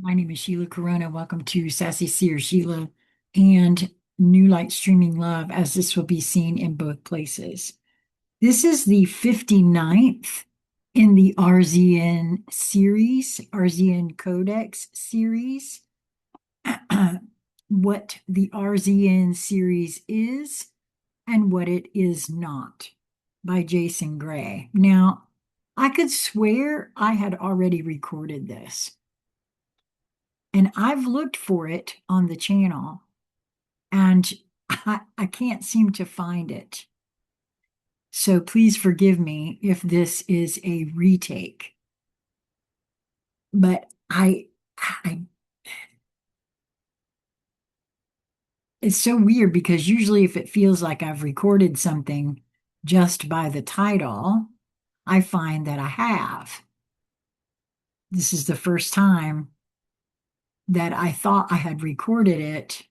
My name is Sheila Corona. Welcome to Sassy Seer Sheila and New Light Streaming Love, as this will be seen in both places. This is the 59th in the RZN series, RZN Codex series. What the RZN series is and what it is not by Jason Gray. Now, I could swear I had already recorded this. And I've looked for it on the channel and I can't seem to find it. So please forgive me if this is a retake. But I it's so weird because usually if it feels like I've recorded something just by the title, I find that I have. This is the first time that I thought I had recorded it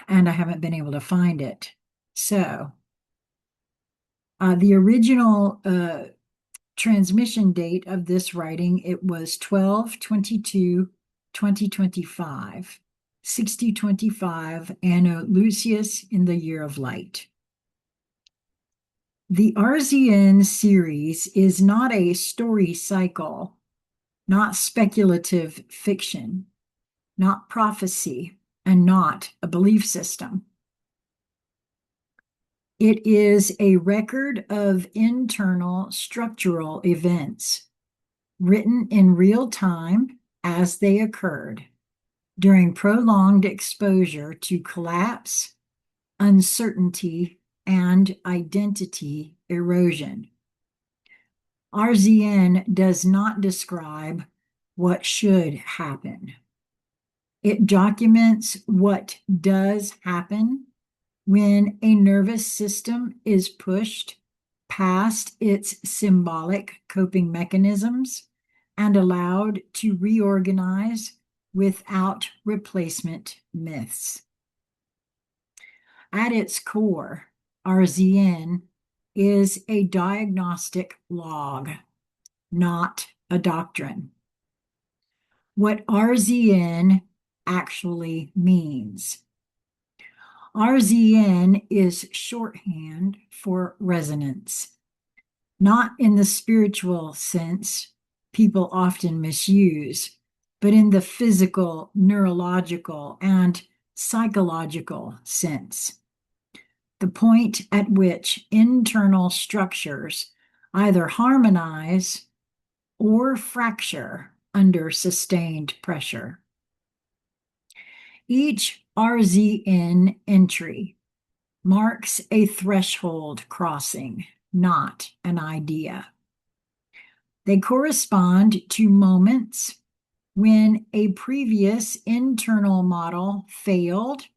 and I haven't been able to find it. So the original transmission date of this writing, it was 12/22/2025, 6025, Anno Lucius in the year of light. The RZN series is not a story cycle, not speculative fiction, not prophecy, and not a belief system. It is a record of internal structural events written in real time as they occurred during prolonged exposure to collapse, uncertainty, and identity erosion. RZN does not describe what should happen. It documents what does happen when a nervous system is pushed past its symbolic coping mechanisms and allowed to reorganize without replacement myths. At its core, RZN is a diagnostic log, not a doctrine. What RZN actually means. RZN is shorthand for resonance, not in the spiritual sense people often misuse, but in the physical, neurological, and psychological sense. The point at which internal structures either harmonize or fracture under sustained pressure. Each RZN entry marks a threshold crossing, not an idea. They correspond to moments when a previous internal model failed,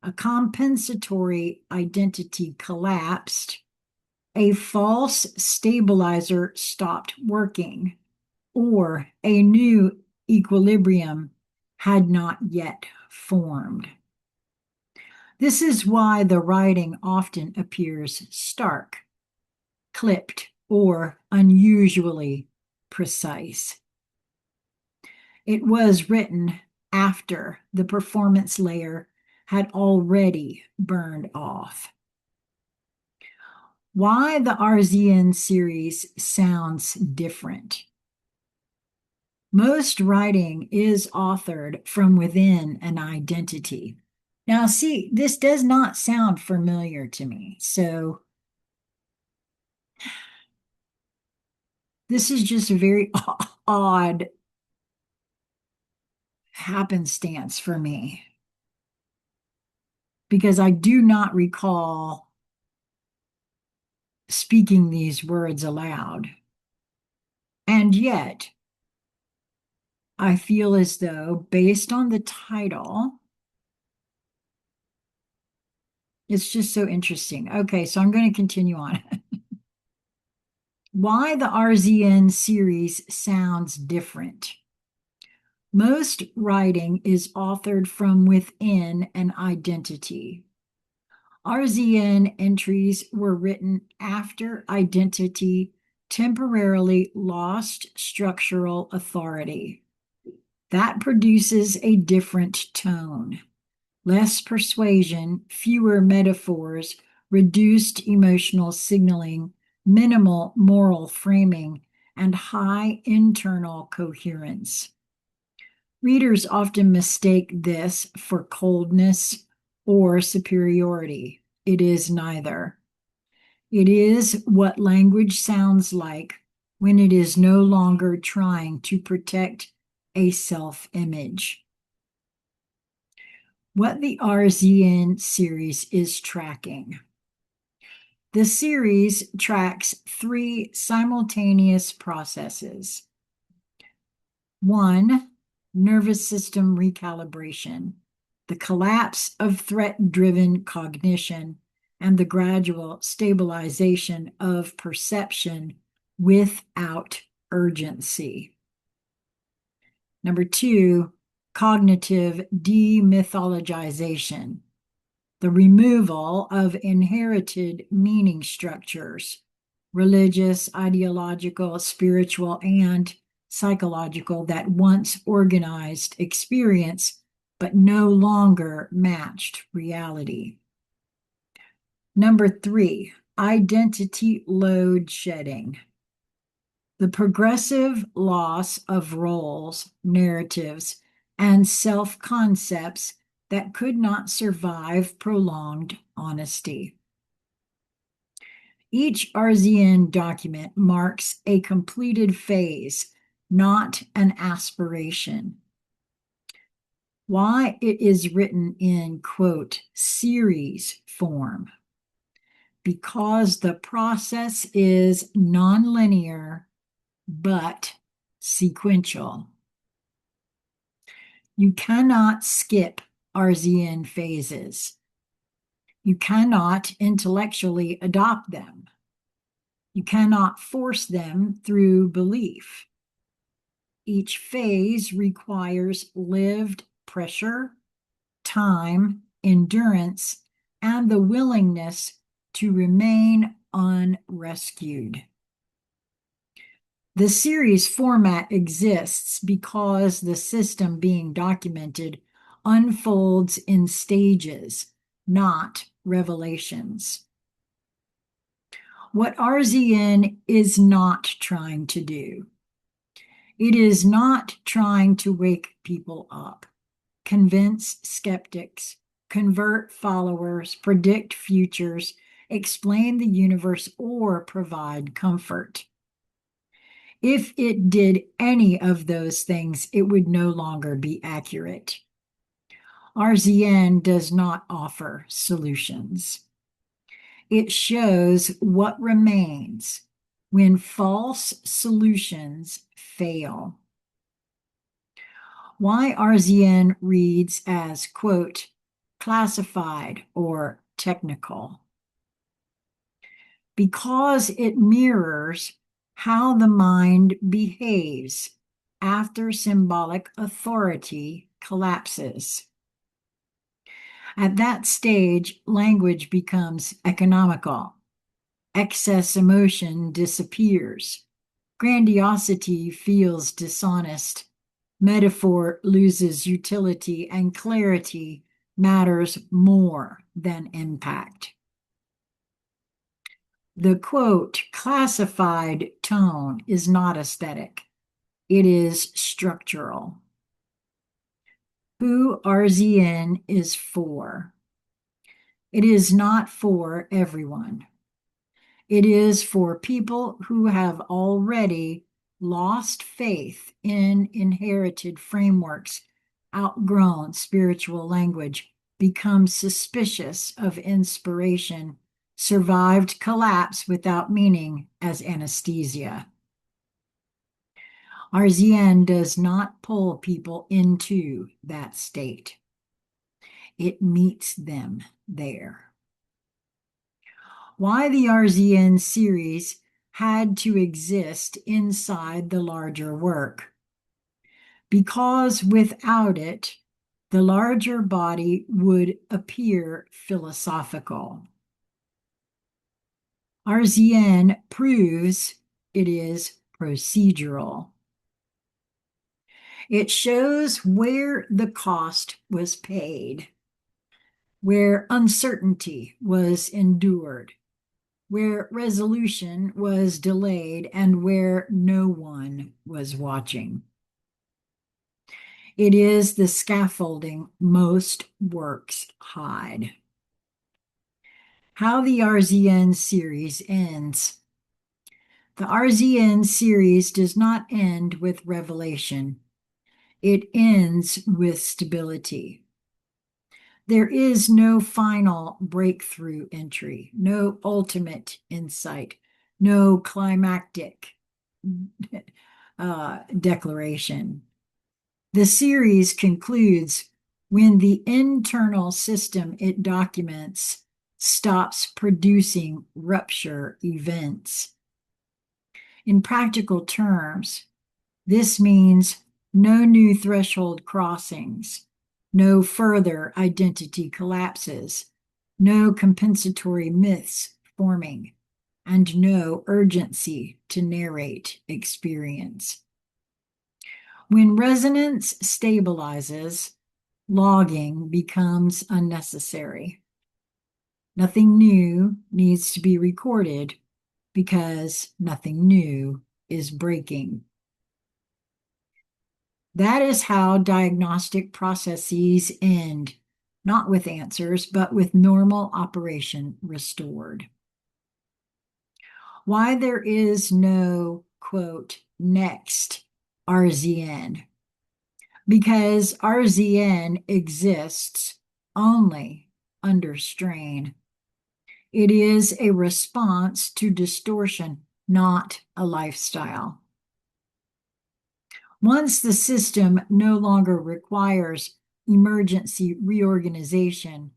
a compensatory identity collapsed, a false stabilizer stopped working, or a new equilibrium had not yet formed. This is why the writing often appears stark, clipped, or unusually precise. It was written after the performance layer had already burned off. Why the RZN series sounds different. Most writing is authored from within an identity. Now, see, this does not sound familiar to me. So this is just a very odd happenstance for me because I do not recall speaking these words aloud. And yet, I feel as though, based on the title, it's just so interesting. Okay, so I'm going to continue on. Why the RZN series sounds different. Most writing is authored from within an identity. RZN entries were written after identity temporarily lost structural authority. That produces a different tone. Less persuasion, fewer metaphors, reduced emotional signaling, minimal moral framing, and high internal coherence. Readers often mistake this for coldness or superiority. It is neither. It is what language sounds like when it is no longer trying to protect a self-image. What the RZN series is tracking. The series tracks 3 simultaneous processes. 1, nervous system recalibration, the collapse of threat-driven cognition, and the gradual stabilization of perception without urgency. Number 2, cognitive demythologization, the removal of inherited meaning structures, religious, ideological, spiritual, and psychological, that once organized experience but no longer matched reality. Number 3, identity load shedding, the progressive loss of roles, narratives, and self-concepts that could not survive prolonged honesty. Each RZN document marks a completed phase, not an aspiration. Why it is written in, quote, series form? Because the process is nonlinear but sequential. You cannot skip RZN phases. You cannot intellectually adopt them. You cannot force them through belief. Each phase requires lived pressure, time, endurance, and the willingness to remain unrescued. The series format exists because the system being documented unfolds in stages, not revelations. What RZN is not trying to do. It is not trying to wake people up, convince skeptics, convert followers, predict futures, explain the universe, or provide comfort. If it did any of those things, it would no longer be accurate. RZN does not offer solutions. It shows what remains when false solutions fail. Why RZN reads as, quote, classified or technical. Because it mirrors how the mind behaves after symbolic authority collapses. At that stage, language becomes economical. Excess emotion disappears. Grandiosity feels dishonest. Metaphor loses utility, and clarity matters more than impact. The, quote, classified tone is not aesthetic. It is structural. Who RZN is for? It is not for everyone. It is for people who have already lost faith in inherited frameworks, outgrown spiritual language, become suspicious of inspiration, survived collapse without meaning as anesthesia. RZN does not pull people into that state. It meets them there. Why the RZN series had to exist inside the larger work. Because without it, the larger body would appear philosophical. RZN proves it is procedural. It shows where the cost was paid, where uncertainty was endured, where resolution was delayed, and where no one was watching. It is the scaffolding most works hide. How the RZN series ends. The RZN series does not end with revelation. It ends with stability. There is no final breakthrough entry, no ultimate insight, no climactic declaration. The series concludes when the internal system it documents stops producing rupture events. In practical terms, this means no new threshold crossings, no further identity collapses, no compensatory myths forming, and no urgency to narrate experience. When resonance stabilizes, logging becomes unnecessary. Nothing new needs to be recorded because nothing new is breaking. That is how diagnostic processes end, not with answers, but with normal operation restored. Why there is no, quote, next RZN? Because RZN exists only under strain. It is a response to distortion, not a lifestyle. Once the system no longer requires emergency reorganization,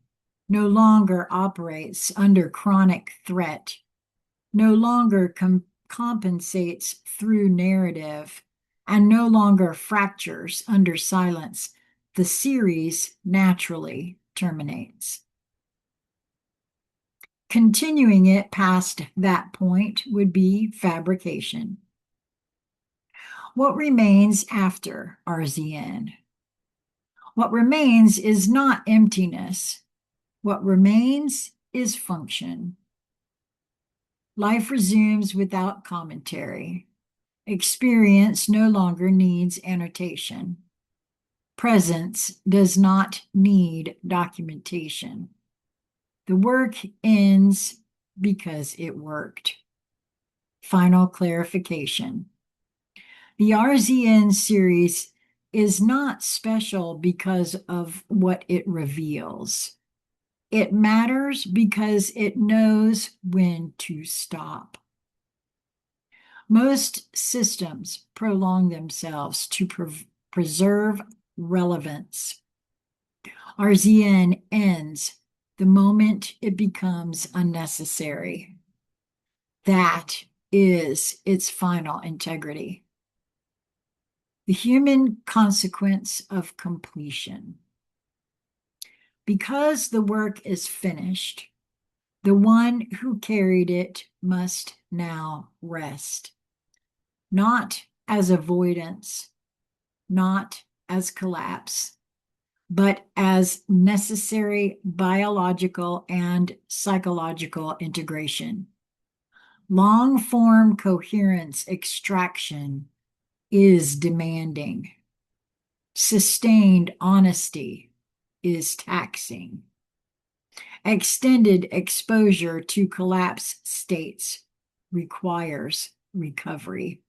no longer operates under chronic threat, no longer compensates through narrative, and no longer fractures under silence, the series naturally terminates. Continuing it past that point would be fabrication. What remains after RZN? What remains is not emptiness. What remains is function. Life resumes without commentary. Experience no longer needs annotation. Presence does not need documentation. The work ends because it worked. Final clarification. The RZN series is not special because of what it reveals. It matters because it knows when to stop. Most systems prolong themselves to preserve relevance. RZN ends the moment it becomes unnecessary. That is its final integrity. The human consequence of completion. Because the work is finished, the one who carried it must now rest. Not as avoidance, not as collapse, but as necessary biological and psychological integration. Long-form coherence extraction is demanding. Sustained honesty is taxing. Extended exposure to collapse states requires recovery.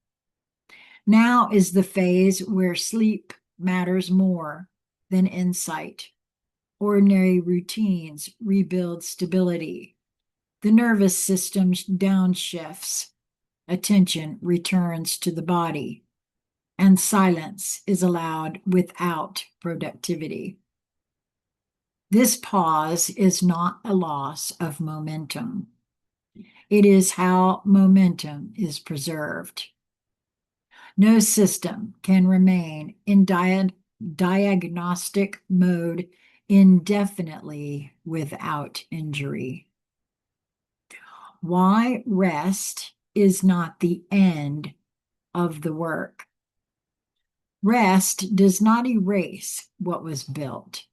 Now is the phase where sleep matters more than insight. Ordinary routines rebuild stability. The nervous system downshifts. Attention returns to the body. And silence is allowed without productivity. This pause is not a loss of momentum. It is how momentum is preserved. No system can remain in diagnostic mode indefinitely without injury. Why rest is not the end of the work. Rest does not erase what was built.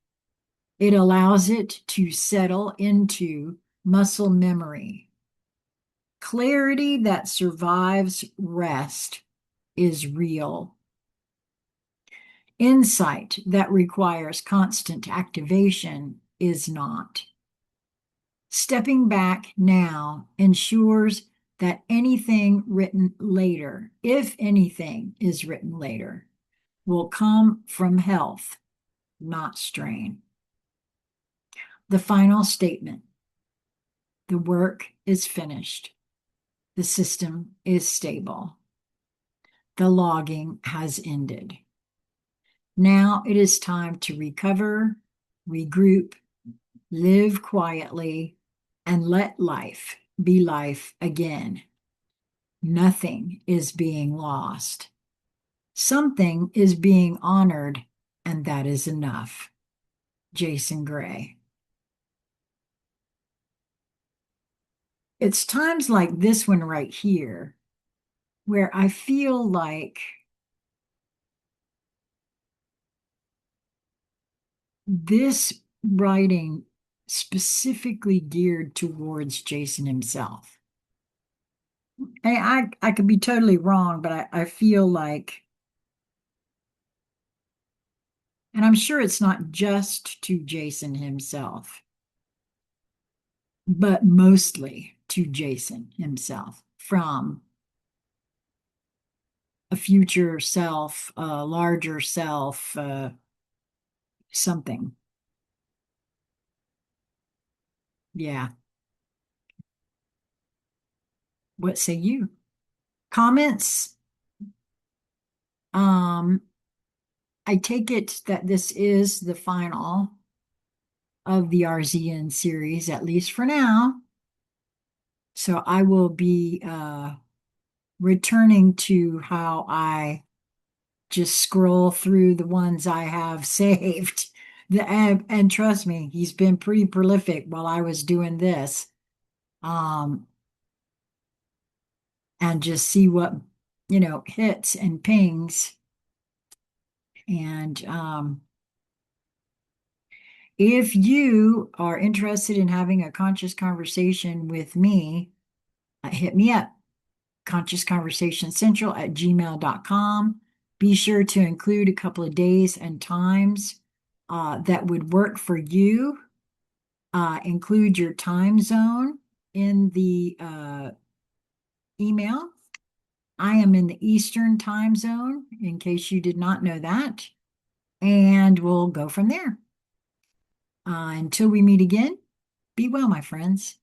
It allows it to settle into muscle memory. Clarity that survives rest is real. Insight that requires constant activation is not. Stepping back now ensures that anything written later, if anything is written later, will come from health, not strain. The final statement: the work is finished. The system is stable. The logging has ended. Now it is time to recover, regroup, live quietly, and let life be life again. Nothing is being lost. Something is being honored, and that is enough. Jason Gray. It's times like this one right here where I feel like this writing specifically geared towards Jason himself. I could be totally wrong, but I feel like, and I'm sure it's not just to Jason himself, but mostly to Jason himself from a future self, a larger self, something. Yeah. What say you? Comments? Um, I take it that this is the final of the RZN series, at least for now. So I will be returning to how I just scroll through the ones I have saved. And trust me, he's been pretty prolific while I was doing this. And just see what, hits and pings. And if you are interested in having a conscious conversation with me, hit me up, consciousconversationscentral@gmail.com. Be sure to include a couple of days and times that would work for you. Include your time zone in the email. I am in the Eastern time zone, in case you did not know that, and we'll go from there. Until we meet again, be well, my friends.